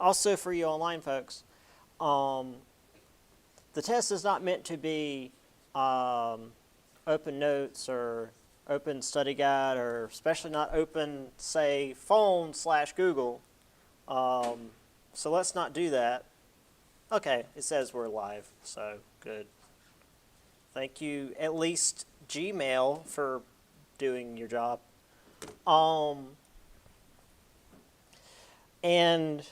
also for you online folks, the test is not meant to be open notes or open study guide, or especially not open, say, phone/Google. So let's not do that. Okay, it says we're live, so good. Thank you, at least Gmail, for doing your job. And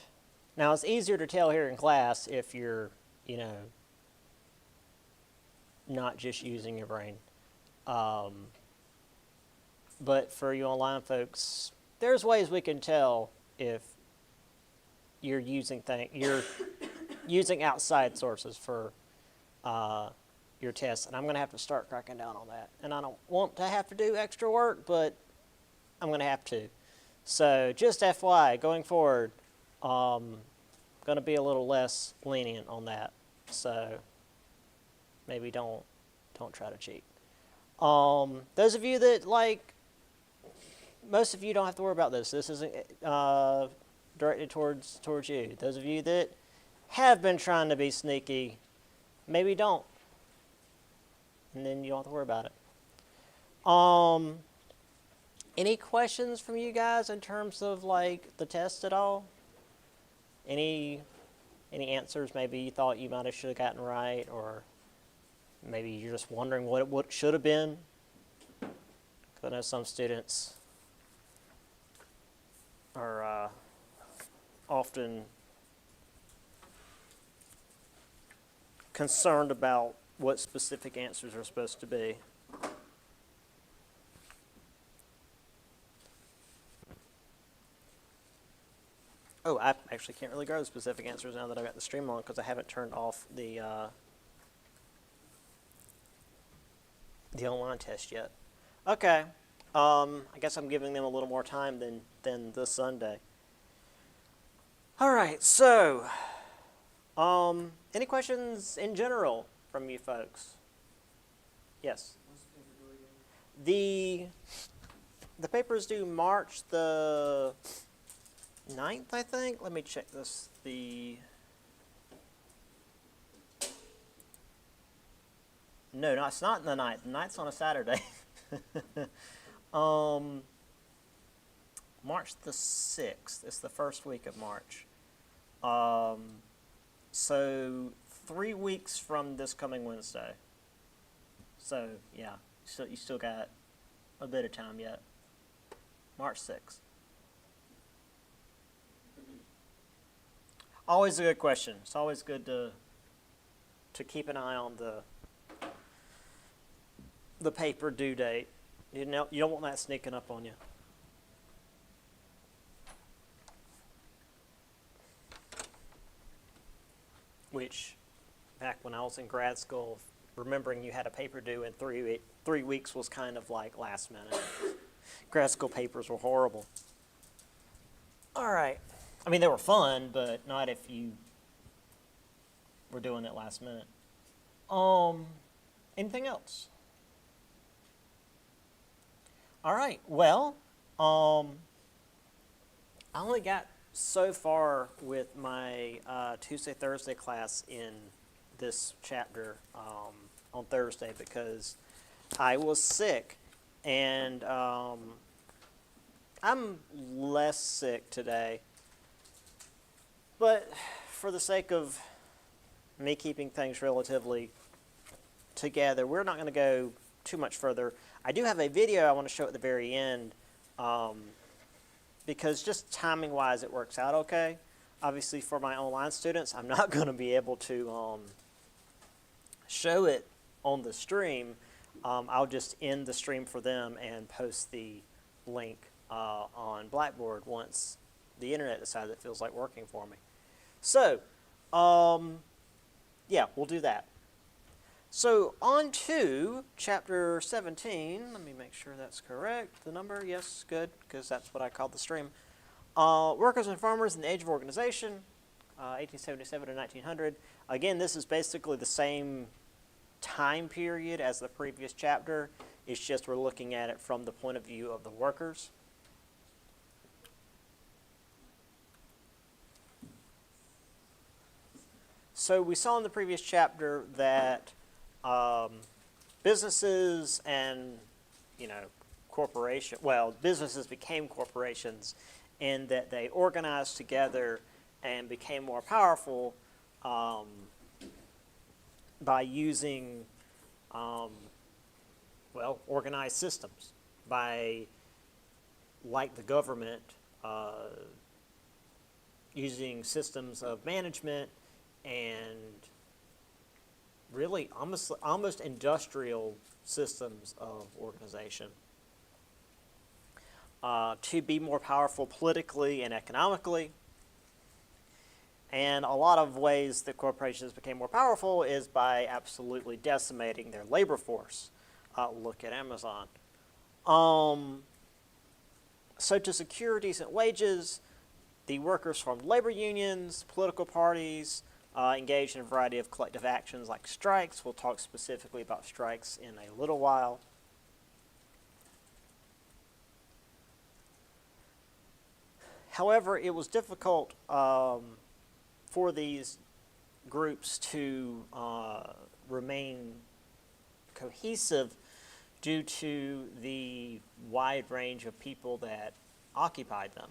now it's easier to tell here in class if you're, not just using your brain. But for you online folks, there's ways we can tell if you're using outside sources for your tests, and I'm going to have to start cracking down on that. And I don't want to have to do extra work, but I'm going to have to. So just FYI, going forward, going to be a little less lenient on that. So maybe don't try to cheat. Those of you that most of you don't have to worry about this. This isn't directed towards you. Those of you that have been trying to be sneaky, maybe don't. And then you don't have to worry about it. Any questions from you guys in terms of the test at all? Any answers maybe you thought you should have gotten right, or maybe you're just wondering what it should have been? Because I know some students are often concerned about what specific answers are supposed to be. Oh, I actually can't really go to specific answers now that I've got the stream on, because I haven't turned off the online test yet. Okay. I guess I'm giving them a little more time than this Sunday. All right, so any questions in general from you folks? Yes. The paper is due March the 9th, I think. Let me check this. No, it's not the 9th. The 9th's on a Saturday. March the 6th. It's the first week of March. So 3 weeks from this coming Wednesday. So, yeah, you still got a bit of time yet. March 6th. Always a good question. It's always good to keep an eye on the paper due date. You don't want that sneaking up on you. Which, back when I was in grad school, remembering you had a paper due in 3 weeks was kind of like last minute. Grad school papers were horrible. All right. I mean, they were fun, but not if you were doing it last minute. Anything else? All right. Well, I only got so far with my Tuesday, Thursday class in this chapter on Thursday because I was sick, and I'm less sick today. But for the sake of me keeping things relatively together, we're not going to go too much further. I do have a video I want to show at the very end because just timing-wise it works out okay. Obviously for my online students, I'm not going to be able to show it on the stream. I'll just end the stream for them and post the link on Blackboard once the internet decides it feels like working for me. So, yeah, we'll do that. So, on to Chapter 17. Let me make sure that's correct. The number, yes, good, because that's what I called the stream. Workers and Farmers in the Age of Organization, 1877 to 1900. Again, this is basically the same time period as the previous chapter. It's just we're looking at it from the point of view of the workers. So we saw in the previous chapter that businesses and, businesses became corporations in that they organized together and became more powerful by using, organized systems, by, like the government, using systems of management and really almost industrial systems of organization to be more powerful politically and economically. And a lot of ways that corporations became more powerful is by absolutely decimating their labor force. Look at Amazon. So to secure decent wages, the workers formed labor unions, political parties, engaged in a variety of collective actions like strikes. We'll talk specifically about strikes in a little while. However, it was difficult for these groups to remain cohesive due to the wide range of people that occupied them.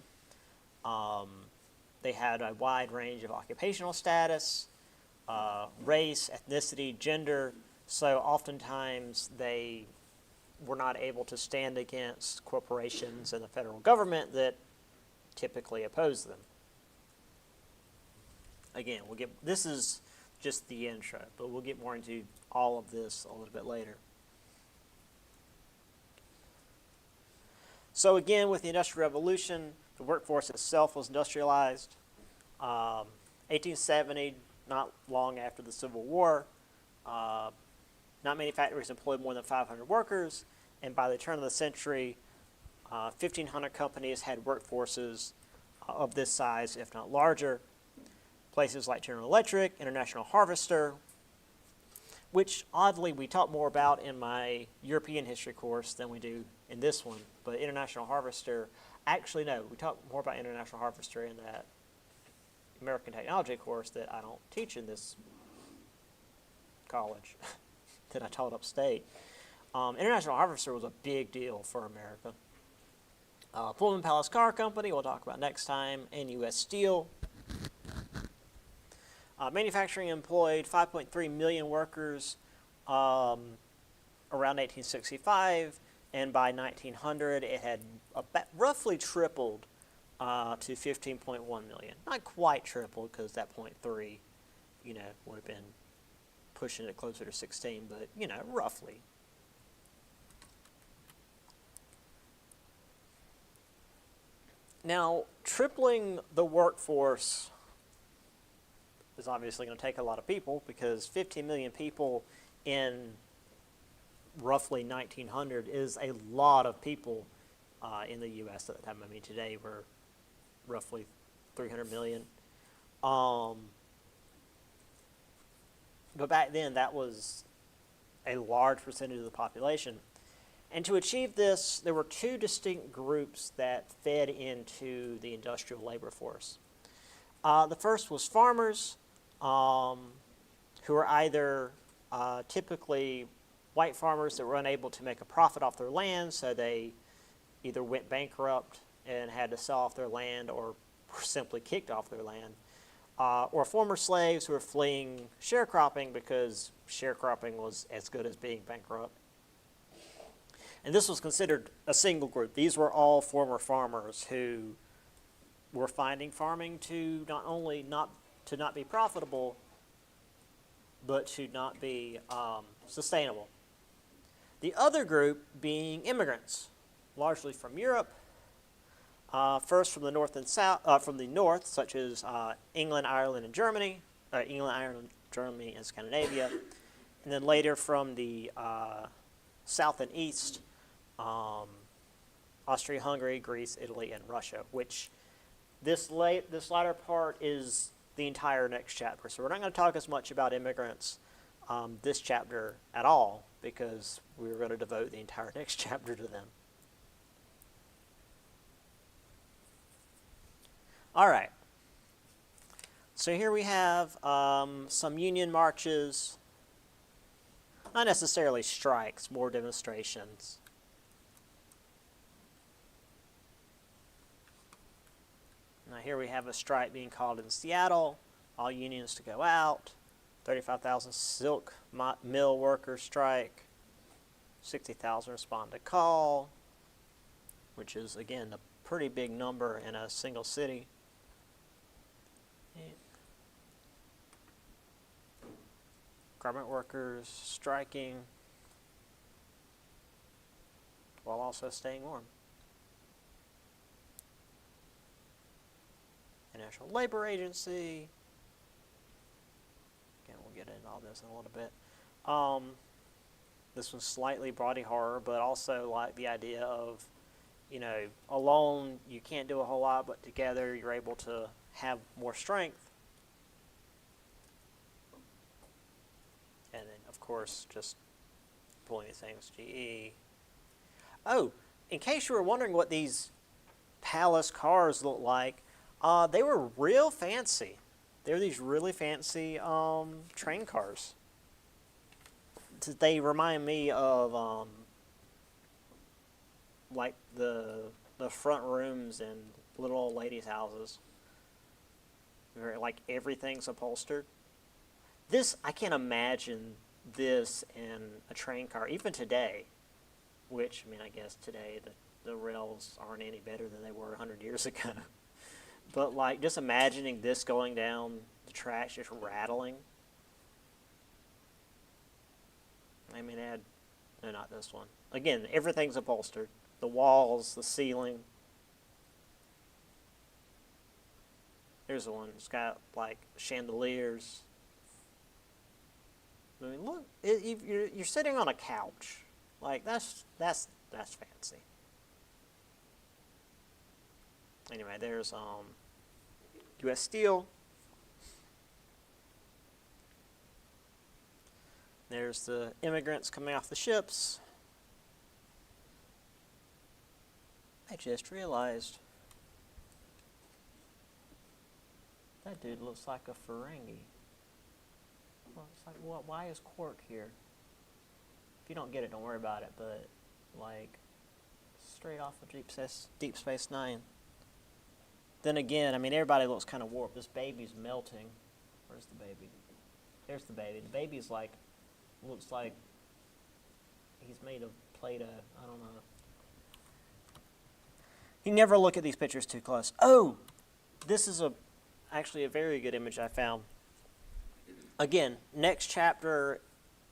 They had a wide range of occupational status, race, ethnicity, gender, so oftentimes they were not able to stand against corporations and the federal government that typically oppose them. Again, this is just the intro, but we'll get more into all of this a little bit later. So again, with the Industrial Revolution, the workforce itself was industrialized. 1870, not long after the Civil War, not many factories employed more than 500 workers, and by the turn of the century, 1,500 companies had workforces of this size, if not larger. Places like General Electric, International Harvester, which oddly we talk more about in my European history course than we do in this one. But International Harvester, actually no, we talk more about International Harvester in that American Technology course that I don't teach in this college that I taught upstate. International Harvester was a big deal for America. Pullman Palace Car Company, we'll talk about next time, and U.S. Steel. Manufacturing employed 5.3 million workers around 1865, and by 1900 it had roughly tripled to 15.1 million. Not quite tripled, because that 0.3, would have been pushing it closer to 16, but, roughly. Now, tripling the workforce is obviously going to take a lot of people, because 15 million people in roughly 1900 is a lot of people in the U.S. at the time. I mean, today we're roughly 300 million. But back then, that was a large percentage of the population. And to achieve this, there were two distinct groups that fed into the industrial labor force. The first was farmers, who were either typically white farmers that were unable to make a profit off their land, so they either went bankrupt and had to sell off their land, or were simply kicked off their land, or former slaves who were fleeing sharecropping because sharecropping was as good as being bankrupt. And this was considered a single group. These were all former farmers who were finding farming to not only not be profitable, but to not be sustainable. The other group being immigrants, largely from Europe, first from the north and south, from the north, such as England, Ireland, and Germany, Germany, and Scandinavia, and then later from the south and east, Austria, Hungary, Greece, Italy, and Russia, which this latter part is the entire next chapter. So we're not going to talk as much about immigrants this chapter at all, because we're going to devote the entire next chapter to them. All right. So here we have some union marches, not necessarily strikes, more demonstrations. Now here we have a strike being called in Seattle, all unions to go out, 35,000 silk mill workers strike, 60,000 respond to call, which is, again, a pretty big number in a single city. Garment workers striking while also staying warm. National Labor Agency. Again, we'll get into all this in a little bit. This was slightly body horror, but also like the idea of, alone you can't do a whole lot, but together you're able to have more strength. And then, of course, just pulling these things, GE. Oh, in case you were wondering what these Palace cars look like, they were real fancy. They were these really fancy train cars. They remind me of like the front rooms in little old ladies' houses. Like everything's upholstered. I can't imagine this in a train car, even today, which, I guess today the rails aren't any better than they were 100 years ago. But, like, just imagining this going down the tracks, just rattling. No, not this one. Again, everything's upholstered. The walls, the ceiling. Here's the one. It's got, like, chandeliers. Look, you're sitting on a couch. Like, that's fancy. Anyway, there's U.S. Steel. There's the immigrants coming off the ships. I just realized that dude looks like a Ferengi. Well, it's like, what? Why is Quark here? If you don't get it, don't worry about it. But like, straight off of Deep Space Nine. Then again, everybody looks kind of warped. This baby's melting. Where's the baby? There's the baby. The baby's like, looks like he's made of Play-Doh. I don't know. You never look at these pictures too close. Oh, this is actually a very good image I found. Again, next chapter,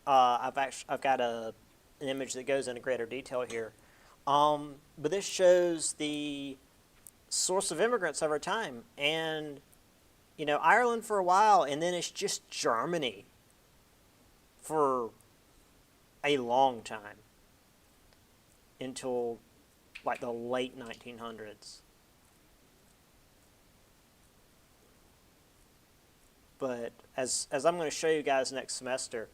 I've got an image that goes into greater detail here. But this shows the source of immigrants over time. And, Ireland for a while, and then it's just Germany for a long time until, like, the late 1900s. But as I'm going to show you guys next chapter,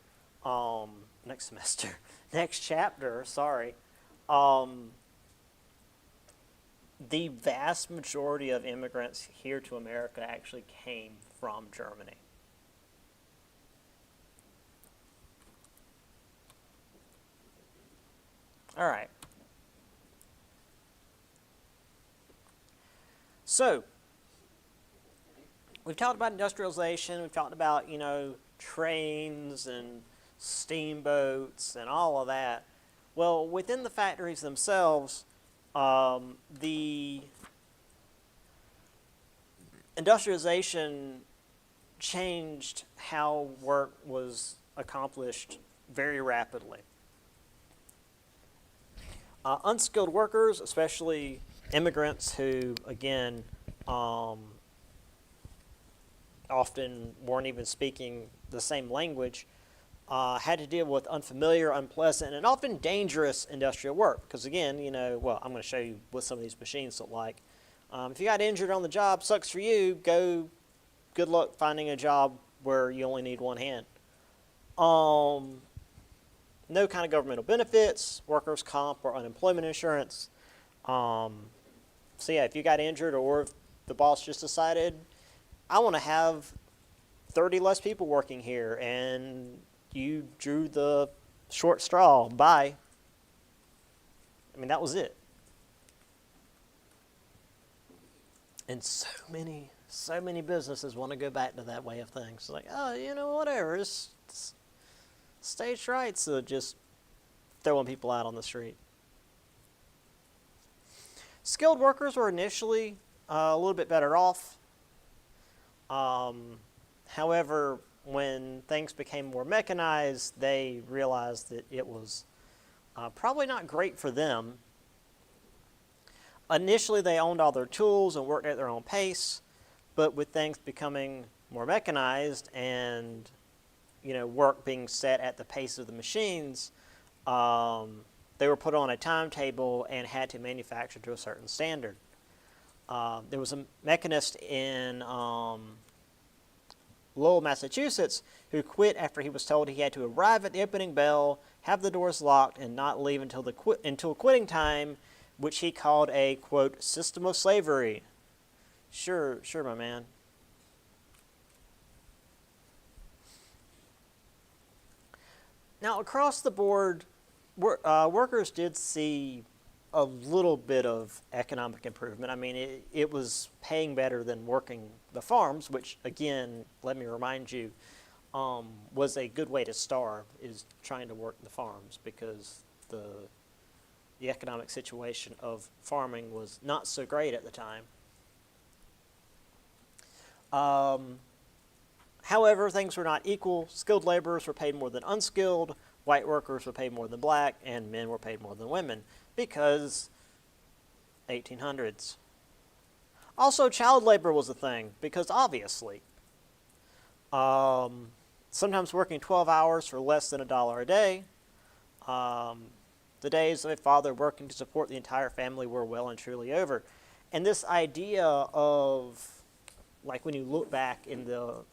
the vast majority of immigrants here to America actually came from Germany. All right. So, we've talked about industrialization, we've talked about, trains and steamboats and all of that. Well, within the factories themselves, the industrialization changed how work was accomplished very rapidly. Unskilled workers, especially immigrants who, again, often weren't even speaking the same language, had to deal with unfamiliar, unpleasant, and often dangerous industrial work. Because again, I'm going to show you what some of these machines look like. If you got injured on the job, sucks for you. Good luck finding a job where you only need one hand. No kind of governmental benefits, workers' comp or unemployment insurance. So yeah, if you got injured or if the boss just decided, I want to have 30 less people working here, and you drew the short straw. Bye. I mean, that was it. And so many businesses want to go back to that way of things. Like, oh, whatever, it's stage right, so just throwing people out on the street. Skilled workers were initially a little bit better off. However, when things became more mechanized, they realized that it was probably not great for them. Initially, they owned all their tools and worked at their own pace, but with things becoming more mechanized and work being set at the pace of the machines, they were put on a timetable and had to manufacture to a certain standard. There was a mechanist in Lowell, Massachusetts, who quit after he was told he had to arrive at the opening bell, have the doors locked, and not leave until quitting time, which he called a, quote, system of slavery. Sure, my man. Now, across the board, workers did see a little bit of economic improvement. I mean, it was paying better than working the farms, which, again, let me remind you, was a good way to starve, is trying to work the farms, because the economic situation of farming was not so great at the time. However, things were not equal. Skilled laborers were paid more than unskilled, white workers were paid more than black, and men were paid more than women, because 1800s. Also, child labor was a thing, because obviously, sometimes working 12 hours for less than $1 a day. The days of a father working to support the entire family were well and truly over. And this idea of, like, when you look back in the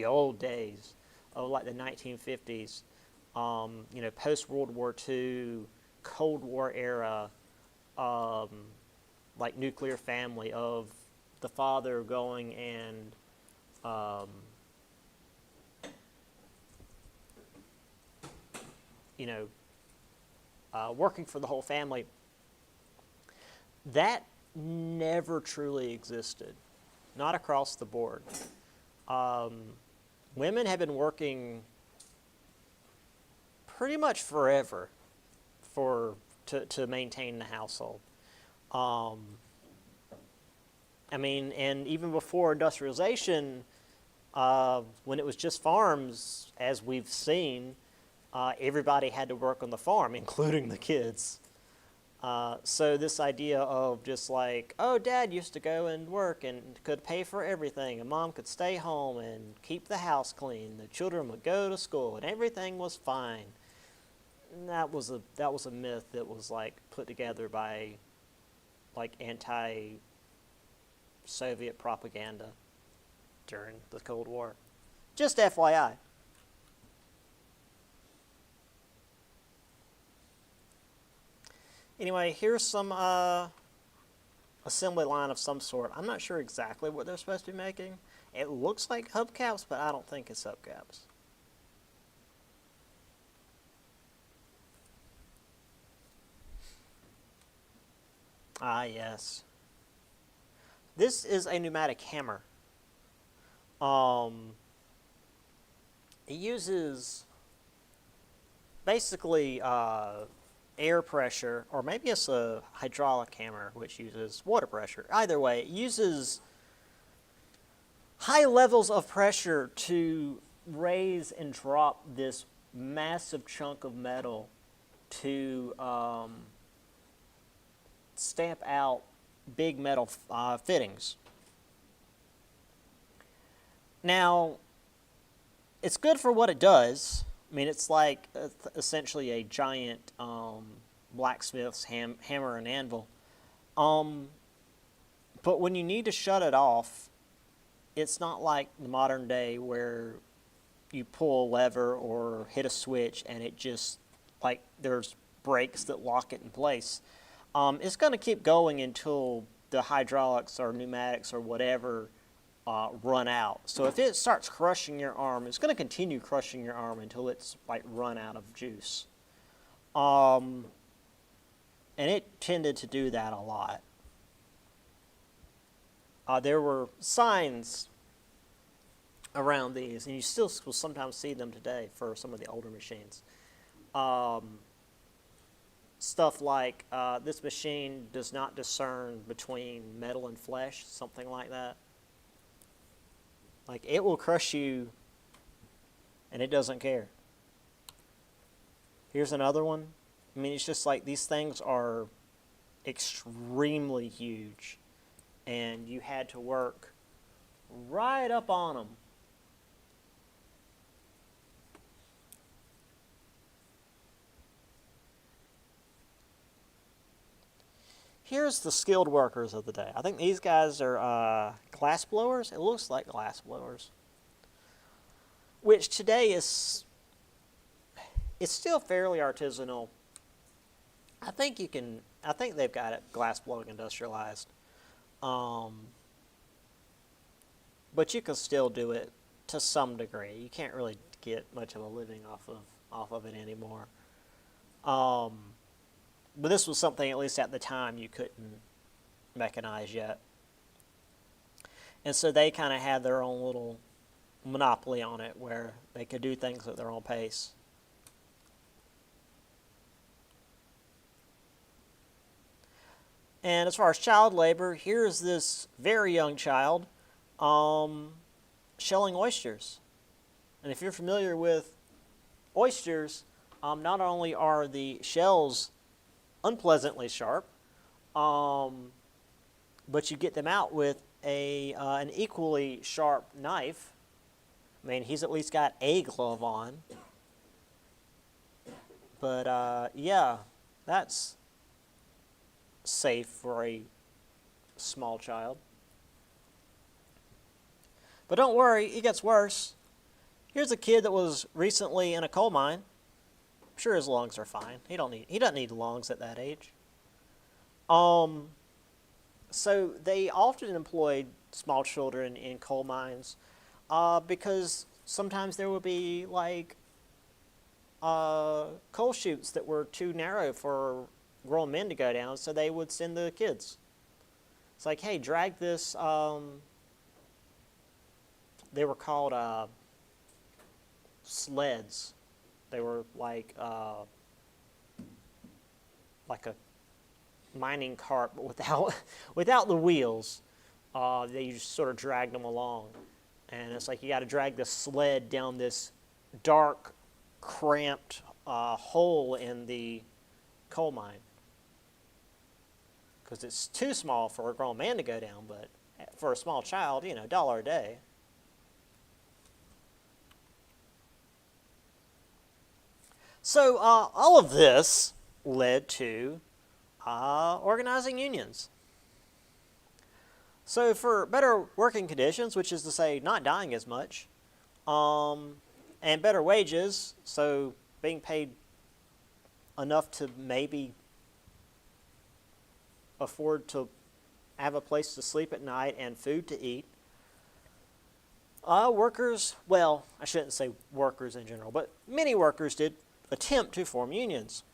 old days of, like, the 1950s, post-World War II, Cold War era, like, nuclear family, of the father going and working for the whole family, that never truly existed, not across the board. Women have been working pretty much forever to maintain the household. And even before industrialization, when it was just farms, as we've seen, everybody had to work on the farm, including the kids. So this idea of just like, oh, Dad used to go and work and could pay for everything, and Mom could stay home and keep the house clean, the children would go to school, and everything was fine. And that was a myth that was, like, put together by, like, anti-Soviet propaganda during the Cold War. Just FYI. Anyway, here's some assembly line of some sort. I'm not sure exactly what they're supposed to be making. It looks like hubcaps, but I don't think it's hubcaps. Ah, yes. This is a pneumatic hammer. It uses basically air pressure, or maybe it's a hydraulic hammer which uses water pressure. Either way, it uses high levels of pressure to raise and drop this massive chunk of metal to stamp out big metal fittings. Now, it's good for what it does. I mean, it's like essentially a giant blacksmith's hammer and anvil. But when you need to shut it off, it's not like the modern day where you pull a lever or hit a switch and it just, like, there's brakes that lock it in place. It's going to keep going until the hydraulics or pneumatics or whatever run out. So if it starts crushing your arm, it's going to continue crushing your arm until it's like run out of juice. And it tended to do that a lot. There were signs around these, and you still will sometimes see them today for some of the older machines. Stuff like this machine does not discern between metal and flesh, something like that. Like, it will crush you, and it doesn't care. Here's another one. I mean, it's just like these things are extremely huge, and you had to work right up on them. Here's the skilled workers of the day. I think these guys are glass blowers. It looks like glass blowers, which today it's still fairly artisanal. I think they've got it glass blowing industrialized, but you can still do it to some degree. You can't really get much of a living off of it anymore. But this was something, at least at the time, you couldn't mechanize yet. And so they kind of had their own little monopoly on it where they could do things at their own pace. And as far as child labor, here's this very young child shelling oysters. And if you're familiar with oysters, not only are the shells unpleasantly sharp, but you get them out with an equally sharp knife. I mean, he's at least got a glove on. But yeah, that's safe for a small child. But don't worry, it gets worse. Here's a kid that was recently in a coal mine. I'm sure his lungs are fine. He doesn't need lungs at that age. So they often employed small children in coal mines because sometimes there would be like coal chutes that were too narrow for grown men to go down, so they would send the kids. It's like, hey, drag this. They were called sleds. They were like a mining cart, but without the wheels. They just sort of dragged them along, and it's like you got to drag the sled down this dark, cramped hole in the coal mine because it's too small for a grown man to go down, but for a small child, $1 a day. So all of this led to organizing unions. So for better working conditions, which is to say not dying as much, and better wages, so being paid enough to maybe afford to have a place to sleep at night and food to eat, workers, well, I shouldn't say workers in general, but many workers did attempt to form unions.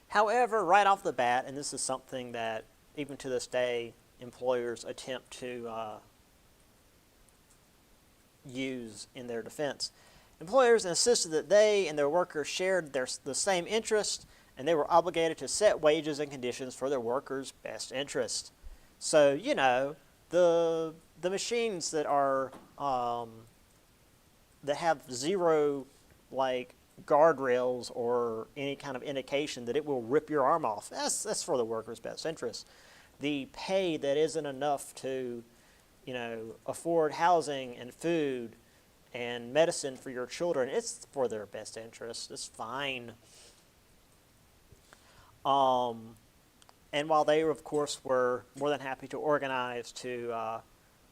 However, right off the bat, and this is something that even to this day employers attempt to use in their defense, employers insisted that they and their workers shared the same interest, and they were obligated to set wages and conditions for their workers' best interest. So, the machines that are that have zero guardrails or any kind of indication that it will rip your arm off, that's for the workers' best interest. The pay that isn't enough to, afford housing and food and medicine for your children, it's for their best interest. It's fine. And while they, of course, were more than happy to organize to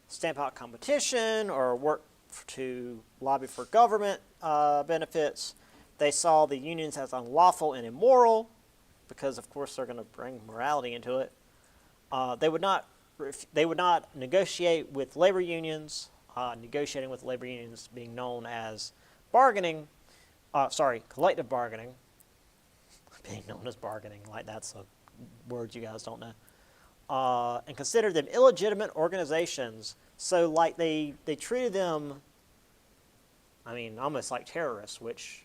stamp out competition or work to lobby for government benefits, they saw the unions as unlawful and immoral because, of course, they're going to bring morality into it. They would not they would not negotiate with labor unions. Negotiating with labor unions being known as bargaining, collective bargaining, being known as bargaining, like that's a word you guys don't know, and considered them illegitimate organizations. So like they treated them, I mean, almost like terrorists, which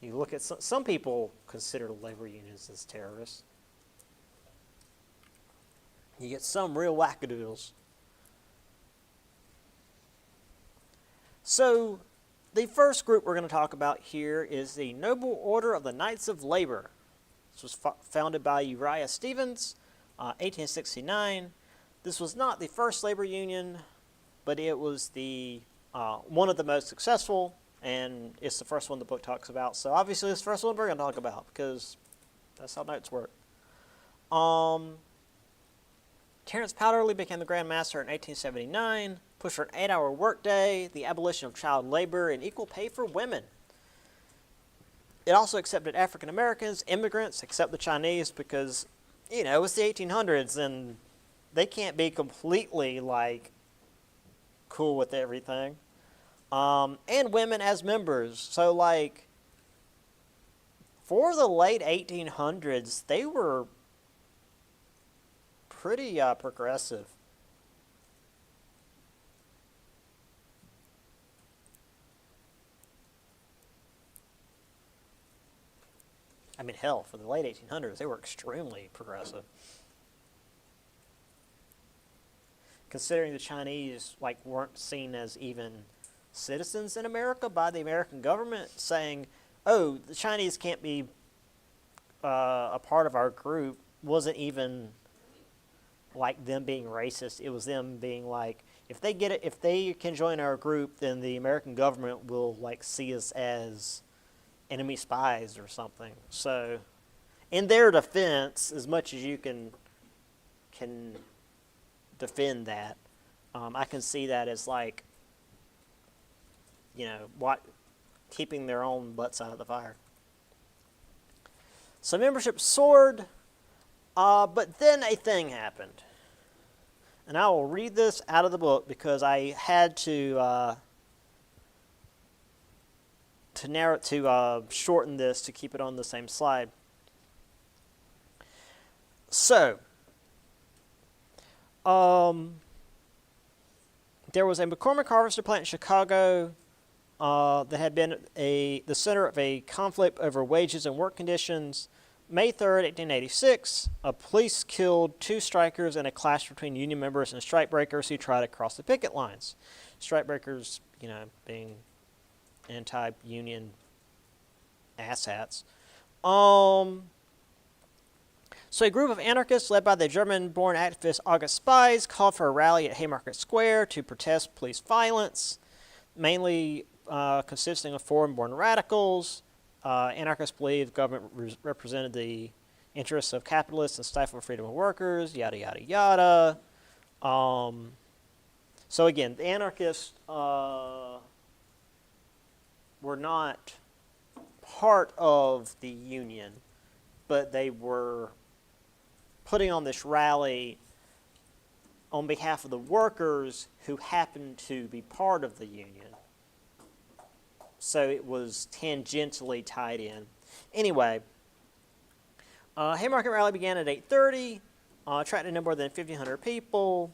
you look at some people consider labor unions as terrorists. You get some real wackadoodles. So the first group we're going to talk about here is the Noble Order of the Knights of Labor. This was founded by Uriah Stevens, 1869. This was not the first labor union, but it was the one of the most successful, and it's the first one the book talks about. So obviously it's the first one we're going to talk about, because that's how notes work. Terence Powderly became the Grand Master in 1879, pushed for an 8-hour workday, the abolition of child labor, and equal pay for women. It also accepted African Americans, immigrants, except the Chinese, because, you know, it's the 1800s, and they can't be completely, like, cool with everything. And women as members. So, like, for the late 1800s, they were pretty progressive. I mean, hell, for the late 1800s, they were extremely progressive. Considering the Chinese, like, weren't seen as even citizens in America by the American government, saying, oh, the Chinese can't be a part of our group, wasn't even like them being racist. It was them being like, if they get it, if they can join our group, then the American government will, like, see us as enemy spies or something. So, in their defense, as much as you can defend that, I can see that as, like, you know, keeping their own butts out of the fire. So membership soared, but then a thing happened. And I will read this out of the book because I had to shorten this to keep it on the same slide. So, there was a McCormick harvester plant in Chicago that had been the center of a conflict over wages and work conditions. May 3rd, 1886, police killed 2 strikers in a clash between union members and strikebreakers who tried to cross the picket lines. Strikebreakers, you know, being anti-union asshats. So a group of anarchists led by the German-born activist August Spies called for a rally at Haymarket Square to protest police violence, mainly consisting of foreign-born radicals. Anarchists believed government represented the interests of capitalists and stifled freedom of workers, yada, yada, yada. So again, the anarchists were not part of the union, but they were putting on this rally on behalf of the workers who happened to be part of the union. So it was tangentially tied in. Anyway, Haymarket Rally began at 8:30, attracted no more than 1,500 people.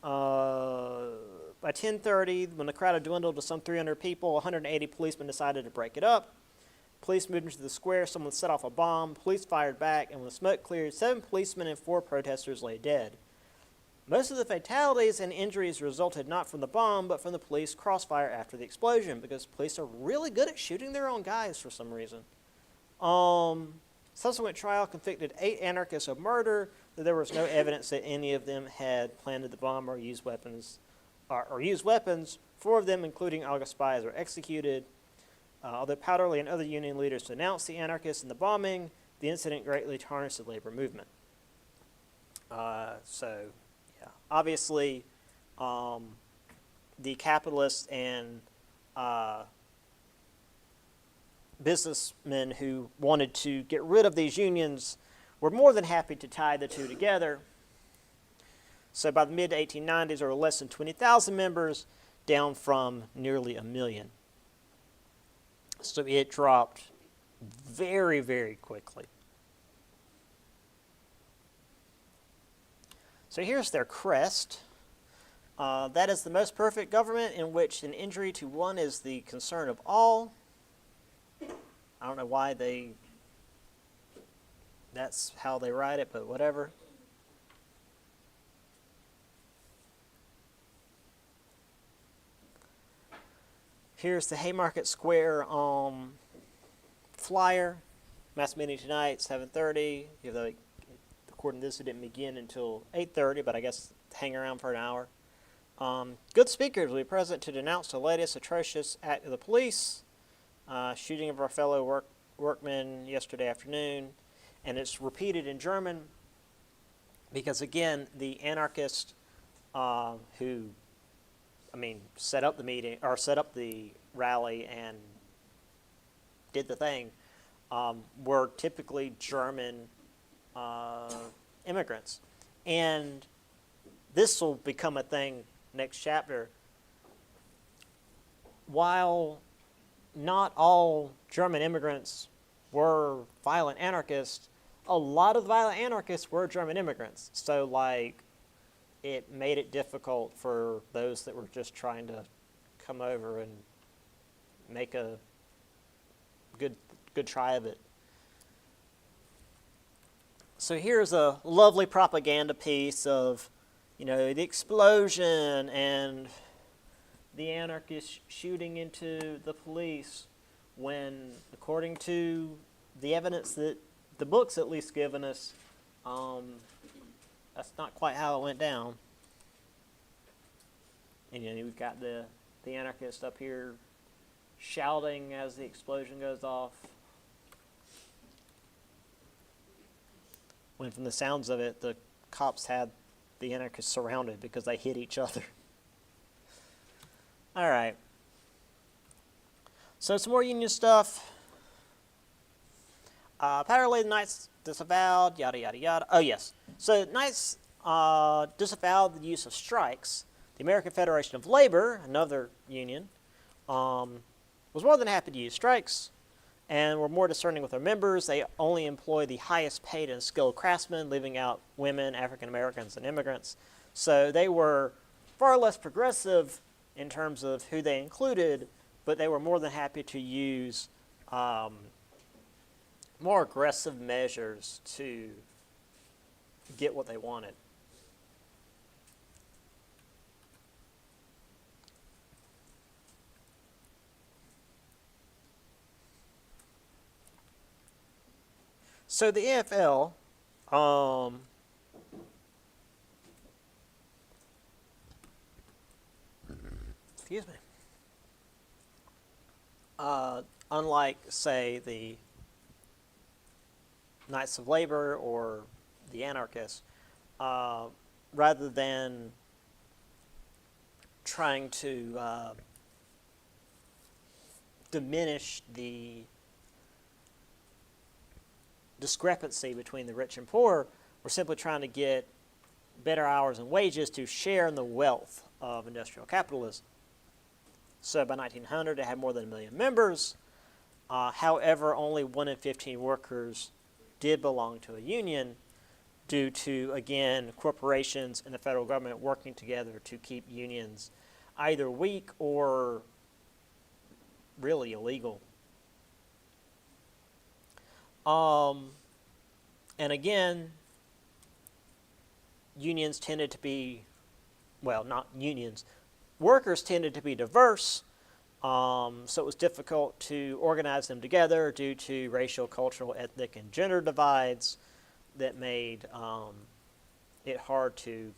By 10:30, when the crowd had dwindled to some 300 people, 180 policemen decided to break it up. Police moved into the square, someone set off a bomb, police fired back, and when the smoke cleared, 7 policemen and 4 protesters lay dead. Most of the fatalities and injuries resulted not from the bomb, but from the police crossfire after the explosion, because police are really good at shooting their own guys for some reason. Subsequent trial convicted 8 anarchists of murder, though there was no evidence that any of them had planted the bomb or used weapons. 4 of them, including August Spies, were executed. Although Powderly and other union leaders denounced the anarchists and the bombing, the incident greatly tarnished the labor movement. Obviously, the capitalists and businessmen who wanted to get rid of these unions were more than happy to tie the two together. So by the mid-1890s, there were less than 20,000 members, down from nearly 1 million. So it dropped very, very quickly. So here's their crest. That is the most perfect government in which an injury to one is the concern of all. I don't know why that's how they write it, but whatever. Here's the Haymarket Square flyer. Mass meeting tonight, 7:30. According to this, it didn't begin until 8:30, but I guess hang around for an hour. Good speakers will be present to denounce the latest atrocious act of the police. Shooting of our fellow workmen yesterday afternoon. And it's repeated in German because, again, the anarchists who set up the meeting or set up the rally and did the thing were typically German immigrants. And this will become a thing next chapter. While not all German immigrants were violent anarchists, a lot of the violent anarchists were German immigrants. So, it made it difficult for those that were just trying to come over and make a good try of it. So here's a lovely propaganda piece of, the explosion and the anarchists shooting into the police when, according to the evidence that the book's at least given us, that's not quite how it went down. And we've got the anarchist up here shouting as the explosion goes off. When from the sounds of it, the cops had the anarchists surrounded because they hit each other. All right. So some more Union stuff. Powder-laden Knights disavowed, yada, yada, yada. Oh, yes. So Knights disavowed the use of strikes. The American Federation of Labor, another union, was more than happy to use strikes and were more discerning with their members. They only employ the highest paid and skilled craftsmen, leaving out women, African Americans, and immigrants. So they were far less progressive in terms of who they included, but they were more than happy to use more aggressive measures to get what they wanted. So the AFL, excuse me, unlike, say, the Knights of Labor or the anarchists, rather than trying to diminish the discrepancy between the rich and poor, we're simply trying to get better hours and wages to share in the wealth of industrial capitalism. So by 1900, it had more than 1 million members. However, only 1 in 15 workers did belong to a union due to, again, corporations and the federal government working together to keep unions either weak or really illegal. And again, unions tended to be, well, not unions, workers tended to be diverse, so it was difficult to organize them together due to racial, cultural, ethnic, and gender divides that made it hard to,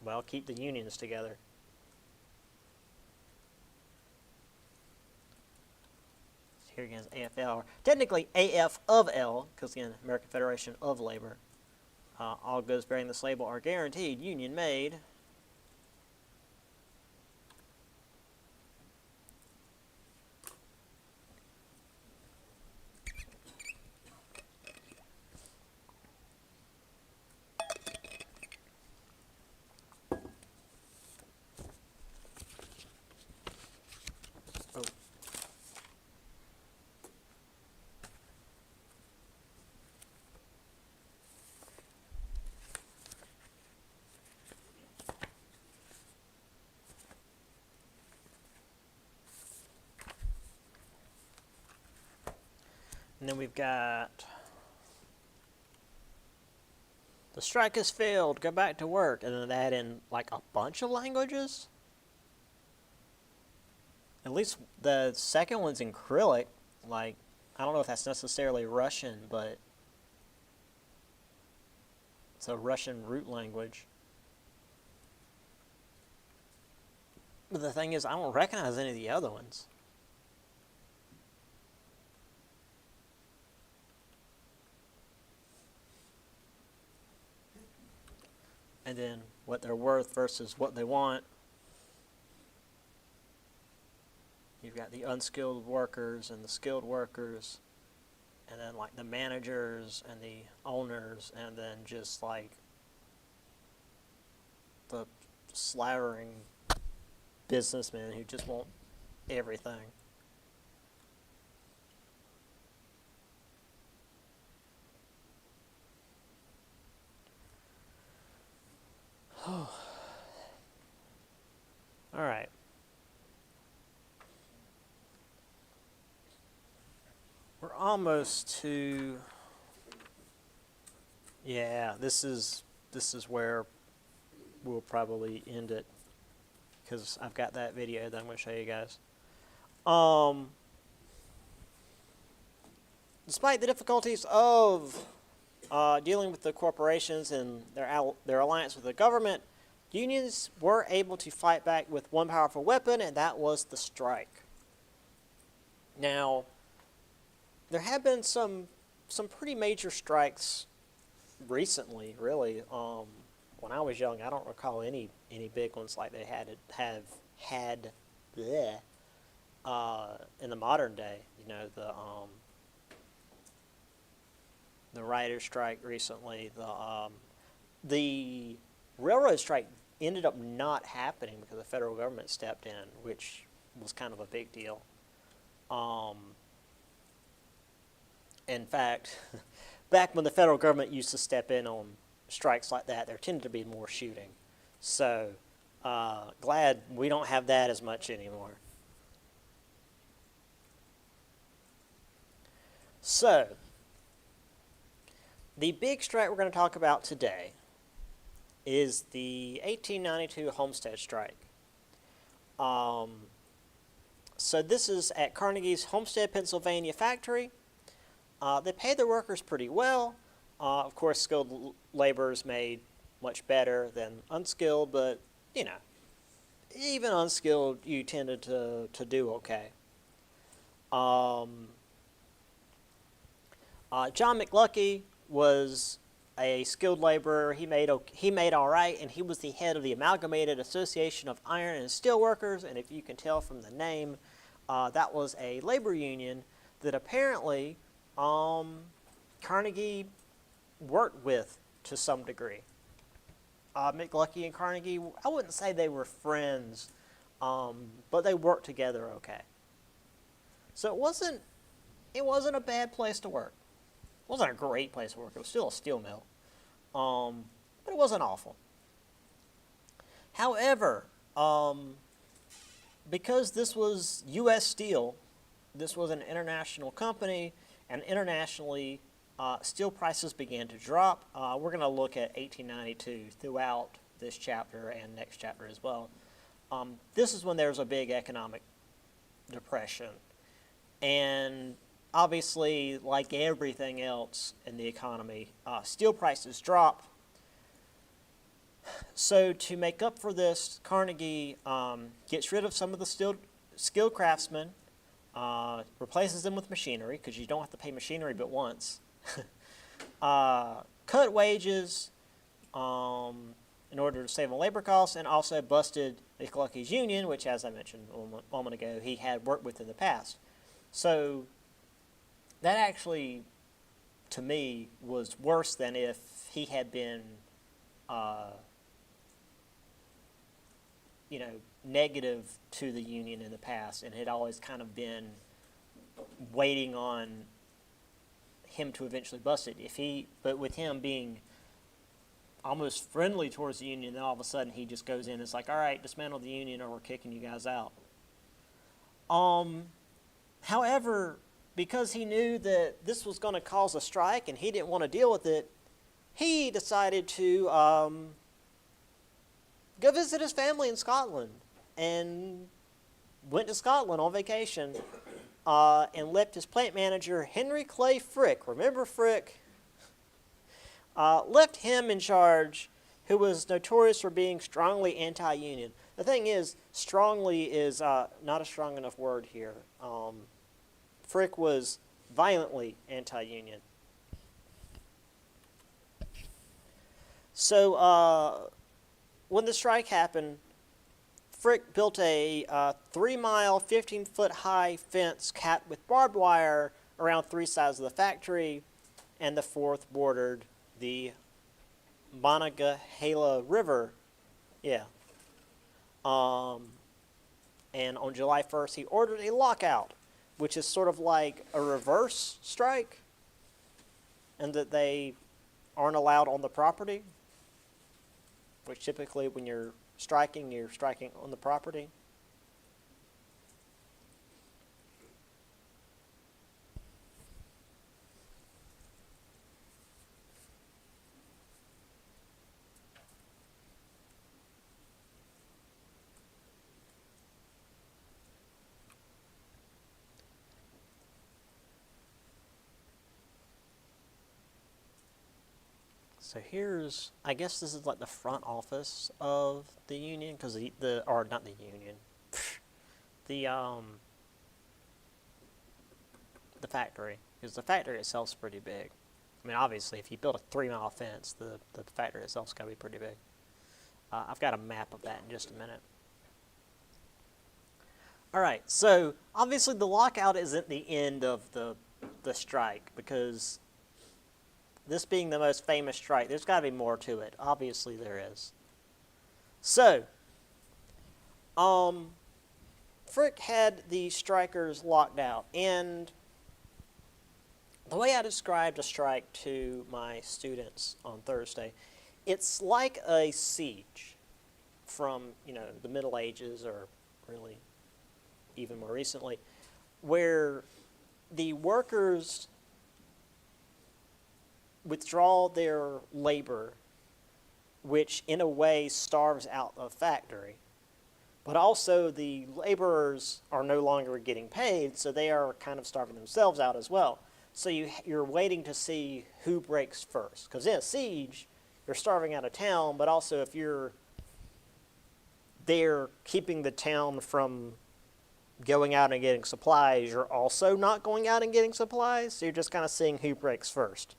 well, keep the unions together. Here again is AFL, technically AF of L, because again, American Federation of Labor. All goods bearing this label are guaranteed union made. And then we've got the strike has failed, go back to work. And then add in like a bunch of languages. At least the second one's in Cyrillic. Like, I don't know if that's necessarily Russian, but it's a Russian root language. But the thing is, I don't recognize any of the other ones. And then what they're worth versus what they want. You've got the unskilled workers and the skilled workers, and then like the managers and the owners, and then just like the slavering businessmen who just want everything. All right. We're almost to, yeah, this is where we'll probably end it, because I've got that video that I'm going to show you guys. Despite the difficulties of dealing with the corporations and their alliance with the government, unions were able to fight back with one powerful weapon, and that was the strike. Now, there have been some pretty major strikes recently, really. When I was young, I don't recall any big ones like they have had in the modern day. You know, the writer's strike recently. The railroad strike ended up not happening because the federal government stepped in, which was kind of a big deal. In fact, back when the federal government used to step in on strikes like that, there tended to be more shooting. So, glad we don't have that as much anymore. So, the big strike we're going to talk about today is the 1892 Homestead Strike. So this is at Carnegie's Homestead, Pennsylvania factory. They pay their workers pretty well. Of course, skilled labor is made much better than unskilled, but, you know, even unskilled, you tended to do okay. John McLucky was a skilled laborer. He made all right, and he was the head of the Amalgamated Association of Iron and Steel Workers, and if you can tell from the name, that was a labor union that apparently Carnegie worked with to some degree. McLucky and Carnegie, I wouldn't say they were friends, but they worked together okay. So it wasn't a bad place to work. It wasn't a great place to work. It was still a steel mill, but it wasn't awful. However, because this was U.S. Steel, this was an international company, and internationally, steel prices began to drop. We're going to look at 1892 throughout this chapter and next chapter as well. This is when there was a big economic depression. And obviously, like everything else in the economy, steel prices drop. So to make up for this, Carnegie gets rid of some of the skilled craftsmen, replaces them with machinery, because you don't have to pay machinery but once. Cut wages in order to save on labor costs, and also busted McLucky's union, which, as I mentioned a moment ago, he had worked with in the past. So that actually, to me, was worse than if he had been, negative to the union in the past and had always kind of been waiting on him to eventually bust it. But with him being almost friendly towards the union, then all of a sudden he just goes in and it's like, all right, dismantle the union or we're kicking you guys out. However, because he knew that this was going to cause a strike and he didn't want to deal with it, he decided to go visit his family in Scotland, and went to Scotland on vacation, and left his plant manager, Henry Clay Frick, remember Frick? Left him in charge, who was notorious for being strongly anti-union. The thing is, strongly is not a strong enough word here. Frick was violently anti-union. So when the strike happened, Frick built a 3-mile, 15-foot-high fence capped with barbed wire around 3 sides of the factory, and the 4th bordered the Monongahela River. Yeah. And on July 1st, he ordered a lockout, which is sort of like a reverse strike, and that they aren't allowed on the property, which typically when you're striking on the property. So here's, I guess this is like the front office of the union, because or not the union, the factory, because the factory itself's pretty big. I mean, obviously, if you build a 3-mile fence, the factory itself's got to be pretty big. I've got a map of that in just a minute. All right, so obviously the lockout isn't the end of the strike, because this being the most famous strike, there's got to be more to it. Obviously there is. So, Frick had the strikers locked out, and the way I described a strike to my students on Thursday, it's like a siege from, the Middle Ages, or really even more recently, where the workers withdraw their labor, which in a way starves out the factory. But also the laborers are no longer getting paid, so they are kind of starving themselves out as well. So you're waiting to see who breaks first. Because in a siege, you're starving out of town, but also if you're there keeping the town from going out and getting supplies, you're also not going out and getting supplies, so you're just kind of seeing who breaks first.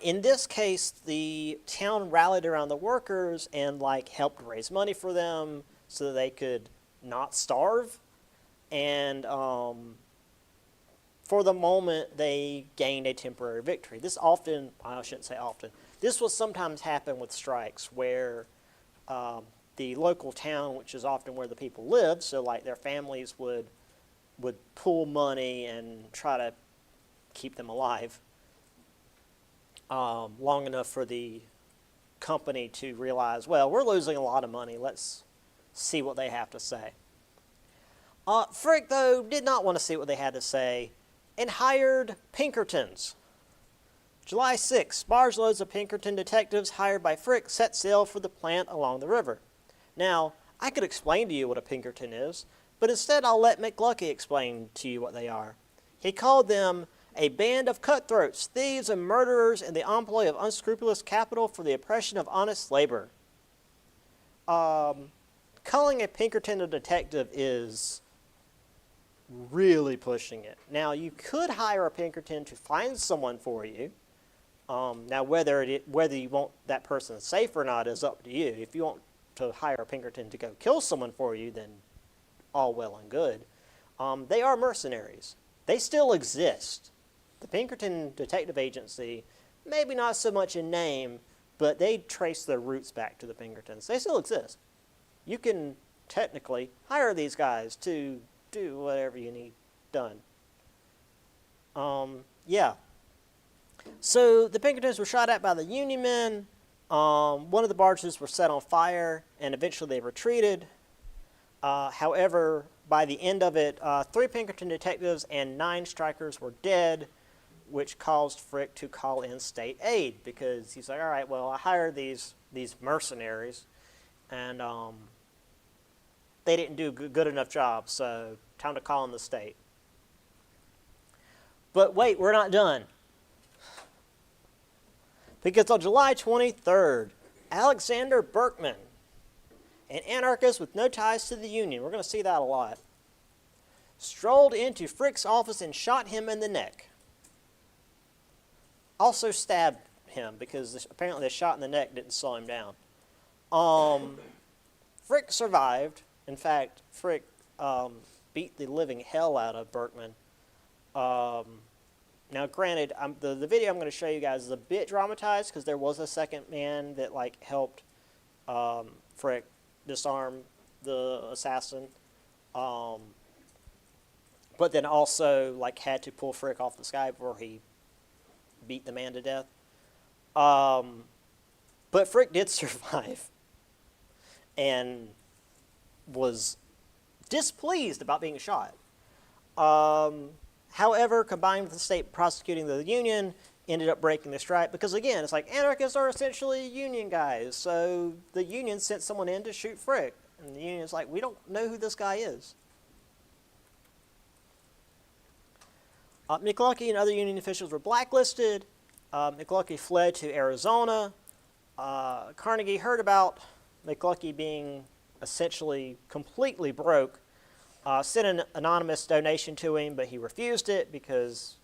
In this case, the town rallied around the workers and helped raise money for them so that they could not starve. And for the moment, they gained a temporary victory. This often, I shouldn't say often, this will sometimes happen with strikes where the local town, which is often where the people live, so their families would pool money and try to keep them alive. Long enough for the company to realize, well, we're losing a lot of money. Let's see what they have to say. Frick, though, did not want to see what they had to say and hired Pinkertons. July 6, barge loads of Pinkerton detectives hired by Frick set sail for the plant along the river. Now, I could explain to you what a Pinkerton is, but instead I'll let McLucky explain to you what they are. He called them a band of cutthroats, thieves, and murderers in the employ of unscrupulous capital for the oppression of honest labor. Calling a Pinkerton a detective is really pushing it. Now, you could hire a Pinkerton to find someone for you. Now, whether you want that person safe or not is up to you. If you want to hire a Pinkerton to go kill someone for you, then all well and good. They are mercenaries. They still exist. The Pinkerton Detective Agency, maybe not so much in name, but they trace their roots back to the Pinkertons. They still exist. You can technically hire these guys to do whatever you need done. Yeah. So the Pinkertons were shot at by the Union men. One of the barges were set on fire, and eventually they retreated. However, by the end of it, 3 Pinkerton detectives and 9 strikers were dead, which caused Frick to call in state aid because he's like, all right, well, I hired these mercenaries, and they didn't do a good enough job, so time to call in the state. But wait, we're not done. Because on July 23rd, Alexander Berkman, an anarchist with no ties to the Union, we're going to see that a lot, strolled into Frick's office and shot him in the neck. Also stabbed him because apparently the shot in the neck didn't slow him down. Frick survived. In fact, Frick beat the living hell out of Berkman. Now, granted, the video I'm going to show you guys is a bit dramatized because there was a second man that helped Frick disarm the assassin, but then also had to pull Frick off the sky before he beat the man to death. But Frick did survive and was displeased about being shot. However, combined with the state prosecuting the Union, ended up breaking the strike because, again, it's like anarchists are essentially Union guys. So the Union sent someone in to shoot Frick. And the Union's like, we don't know who this guy is. McLucky and other Union officials were blacklisted. McLucky fled to Arizona. Carnegie heard about McLucky being essentially completely broke. Sent an anonymous donation to him, but he refused it because,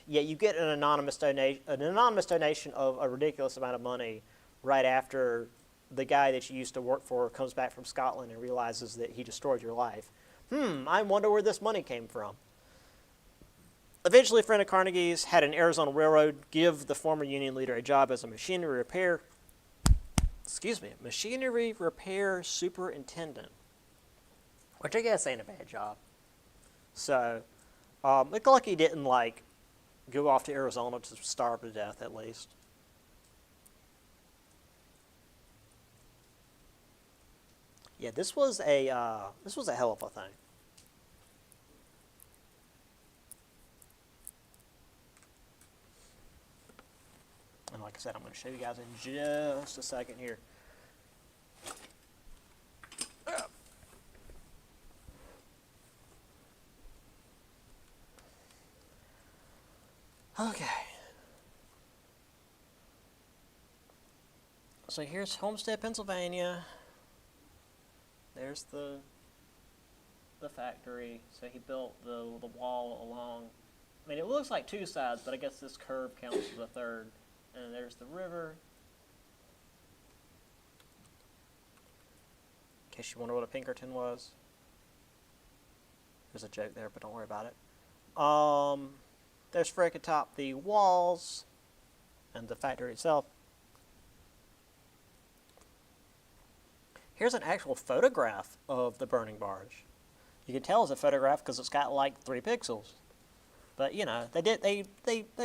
yeah, you get an anonymous donation of a ridiculous amount of money right after the guy that you used to work for comes back from Scotland and realizes that he destroyed your life. I wonder where this money came from. Eventually, a friend of Carnegie's had an Arizona railroad give the former Union leader a job as a machinery repair superintendent, which I guess ain't a bad job. So, McLucky didn't go off to Arizona to starve to death, at least. Yeah, this was a hell of a thing. And like I said, I'm going to show you guys in just a second here. Okay. So here's Homestead, Pennsylvania. There's the factory. So he built the wall along. I mean, it looks like 2 sides, but I guess this curve counts as a third. And there's the river. In case you wonder what a Pinkerton was. There's a joke there, but don't worry about it. There's Frick atop the walls and the factory itself. Here's an actual photograph of the burning barge. You can tell it's a photograph because it's got 3 pixels. But you know, they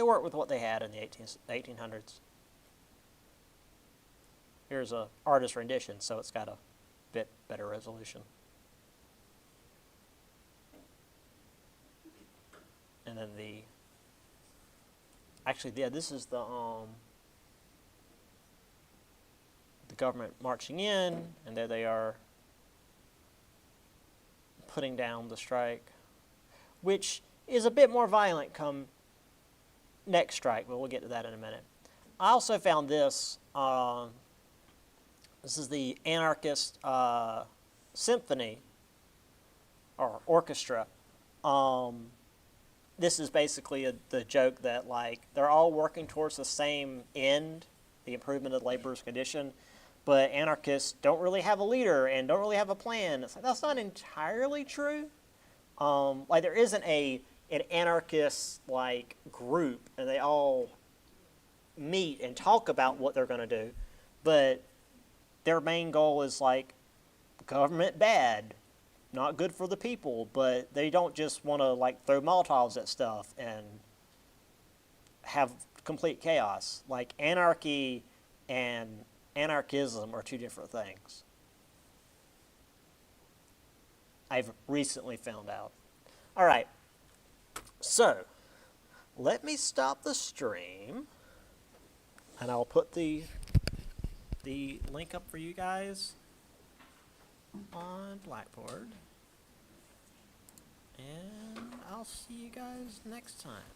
worked with what they had in the 1800s. Here's a artist rendition, so it's got a bit better resolution. And then this is the government marching in, and there they are putting down the strike, which is a bit more violent come next strike, but we'll get to that in a minute. I also found this. This is the anarchist symphony or orchestra. This is basically the joke that they're all working towards the same end, the improvement of laborers' condition, but anarchists don't really have a leader and don't really have a plan. It's that's not entirely true. There isn't an anarchist group and they all meet and talk about what they're going to do, but their main goal is government bad, not good for the people, but they don't just want to throw Molotovs at stuff and have complete chaos. Anarchy and anarchism are 2 different things. I've recently found out. All right, so let me stop the stream, and I'll put the link up for you guys on Blackboard, and I'll see you guys next time.